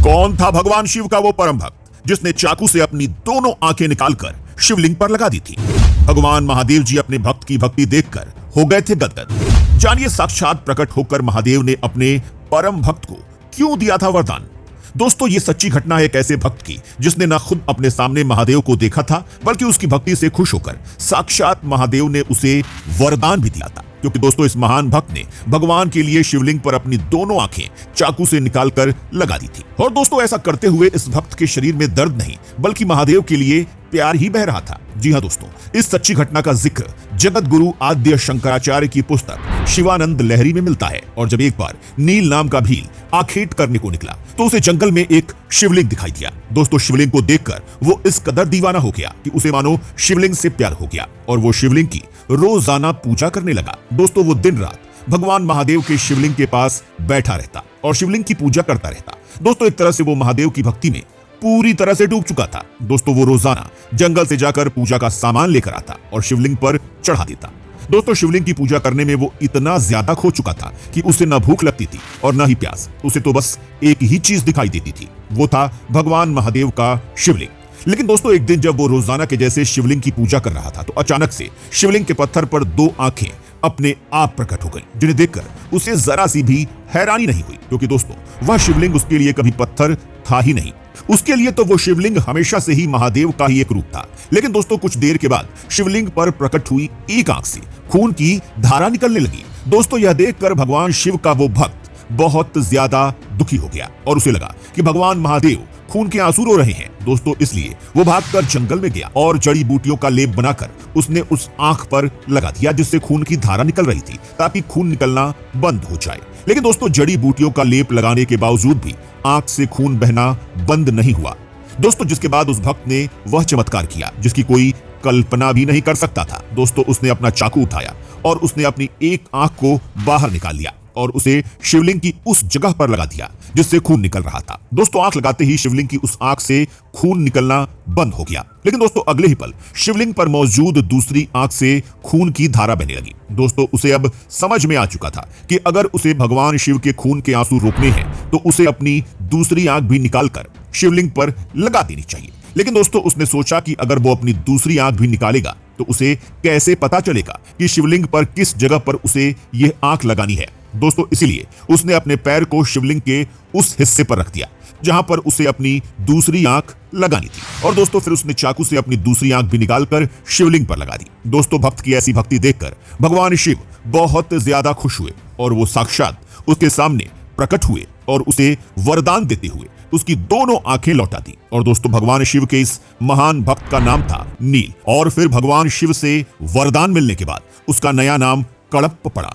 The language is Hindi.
कौन था भगवान शिव का वो परम भक्त जिसने चाकू से अपनी दोनों आंखें निकालकर शिवलिंग पर लगा दी थी? भगवान महादेव जी अपने भक्त की भक्ति देखकर हो गए थे गदगद। जानिए साक्षात प्रकट होकर महादेव ने अपने परम भक्त को क्यों दिया था वरदान। दोस्तों ये सच्ची घटना है एक ऐसे भक्त की जिसने न खुद अपने सामने महादेव को देखा था बल्कि उसकी भक्ति से खुश होकर साक्षात महादेव ने उसे वरदान भी दिया था। क्योंकि दोस्तों इस महान भक्त ने भगवान के लिए शिवलिंग पर अपनी दोनों आंखें चाकू से निकालकर लगा दी थी। और दोस्तों ऐसा करते हुए इस भक्त के शरीर में दर्द नहीं बल्कि महादेव के लिए प्यार ही बह रहा था। जी हाँ दोस्तों, इस सच्ची घटना का जिक्र जगत गुरु आद्य शंकराचार्य की पुस्तक शिवानंद लहरी में मिलता है। और जब एक बार नील नाम का भील आखेट करने को निकला तो उसे जंगल में एक शिवलिंग दिखाई दिया। दोस्तों शिवलिंग को देखकर वो इस कदर दीवाना हो गया कि उसे मानो शिवलिंग से प्यार हो गया और वो शिवलिंग की रोजाना पूजा करने लगा। दोस्तों वो दिन रात भगवान महादेव के शिवलिंग के पास बैठा रहता और शिवलिंग की पूजा करता रहता। दोस्तों एक तरह से वो महादेव की भक्ति में पूरी तरह से डूब चुका था। दोस्तों वो रोजाना जंगल से जाकर पूजा का सामान लेकर आता और शिवलिंग पर चढ़ा देता। दोस्तों शिवलिंग की पूजा करने में वो इतना ज्यादा खो चुका था कि उसे न भूख लगती थी और न ही प्यास। उसे तो बस एक ही चीज दिखाई देती थी, वो था भगवान महादेव का शिवलिंग। लेकिन दोस्तों एक दिन जब वो रोजाना के जैसे शिवलिंग की पूजा कर रहा था तो अचानक से शिवलिंग के पत्थर पर दो आंखें अपने आप प्रकट हो गई, जिन्हें देखकर उसे जरा सी भी हैरानी नहीं हुई। क्योंकि दोस्तों वह शिवलिंग उसके लिए कभी पत्थर था ही नहीं, उसके लिए तो वो शिवलिंग हमेशा से ही महादेव का ही एक रूप था। लेकिन दोस्तों कुछ देर के बाद शिवलिंग पर प्रकट हुई एक आंख से खून की धारा निकलने लगी। दोस्तों यह देखकर भगवान शिव का वो भक्त बहुत ज्यादा दुखी हो गया और उसे लगा कि भगवान महादेव खून के आंसू रो रहे हैं। दोस्तों इसलिए वो भागकर जंगल में गया और जड़ी बूटियों का लेप बनाकर उसने उस आंख पर लगा दिया जिससे खून की धारा निकल रही थी ताकि खून निकलना बंद हो जाए। लेकिन दोस्तों जड़ी बूटियों का लेप लगाने के बावजूद भी आंख से खून बहना बंद नहीं हुआ। दोस्तों जिसके बाद उस भक्त ने वह चमत्कार किया जिसकी कोई कल्पना भी नहीं कर सकता था। दोस्तों उसने अपना चाकू उठाया और उसने अपनी एक आंख को बाहर निकाल लिया और उसे शिवलिंग की उस जगह पर लगा दिया जिससे खून निकल रहा था। दोस्तों आंख लगाते ही शिवलिंग की उस आंख से खून निकलना बंद हो गया। लेकिन दोस्तों अगले ही पल शिवलिंग पर मौजूद दूसरी आंख से खून की धारा बहने लगी। दोस्तों उसे अब समझ में आ चुका था कि अगर उसे भगवान शिव के खून के आंसू रोकने हैं तो उसे अपनी दूसरी आंख भी निकालकर शिवलिंग पर लगा देनी चाहिए। लेकिन दोस्तों उसने सोचा कि अगर वो अपनी दूसरी आंख भी निकालेगा तो उसे कैसे पता चलेगा कि शिवलिंग पर किस जगह पर उसे यह आंख लगानी है। दोस्तों इसीलिए उसने अपने पैर को शिवलिंग के उस हिस्से पर रख दिया जहां पर उसे अपनी दूसरी आंख लगानी थी। और दोस्तों फिर उसने चाकू से अपनी दूसरी आंख भी निकालकर शिवलिंग पर लगा दी। दोस्तों भक्त की ऐसी भक्ति देखकर भगवान शिव बहुत ज्यादा खुश हुए और वो साक्षात उसके सामने प्रकट हुए और उसे वरदान देते हुए उसकी दोनों आंखें लौटा दी। और दोस्तों भगवान शिव के इस महान भक्त का नाम था नील। और फिर भगवान शिव से वरदान मिलने के बाद उसका नया नाम कड़प्प पड़ा।